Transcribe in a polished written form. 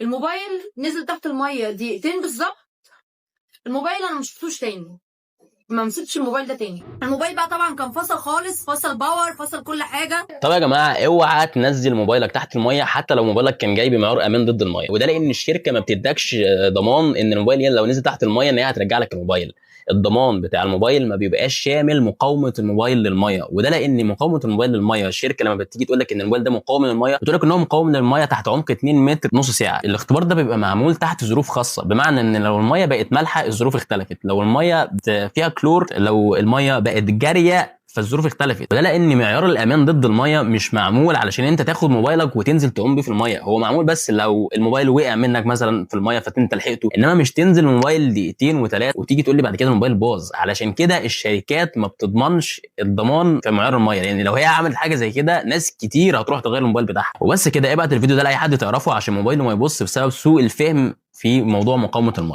الموبايل نزل تحت الميه دقيقتين بالظبط. الموبايل انا مش شفتوش تاني، ما مسكتش الموبايل ده تاني. الموبايل بقى طبعا كان فصل خالص، فصل باور، فصل كل حاجه. طب يا جماعه اوعى تنزل موبايلك تحت الميه حتى لو موبايلك كان جاي بمعيار امان ضد الميه، وده لان الشركه ما بتدكش ضمان ان الموبايل لو نزل تحت الميه ان هي هترجع لك الموبايل. الضمان بتاع الموبايل ما بيبقاش شامل مقاومه الموبايل للميه، وده لان مقاومه الموبايل للميه الشركه لما بتيجي تقول لك ان الموبايل ده مقاوم للميه بتقول لك ان هو مقاوم للميه تحت عمق 2 متر نص ساعه. الاختبار ده بيبقى معمول تحت ظروف خاصه، بمعنى ان لو الميه بقت مالحه الظروف اختلفت، لو الميه فيها كلور، لو الميه بقت جاريه فالظروف اختلفت. وده لان معيار الامان ضد الميه مش معمول علشان انت تاخد موبايلك وتنزل تعوم بيه في الميه، هو معمول بس لو الموبايل وقع منك مثلا في الميه فانت لحقته، انما مش تنزل الموبايل دقيقتين وثلاثه وتيجي تقول لي بعد كده الموبايل باظ. علشان كده الشركات ما بتضمنش الضمان في معيار الميه، لان لو هي عملت حاجه زي كده ناس كتير هتروح تغير الموبايل بتاعها. وبس كده، ابعت الفيديو ده لاي حد تعرفه عشان موبايله ما يبص بسبب سوء الفهم في موضوع مقاومه الميه.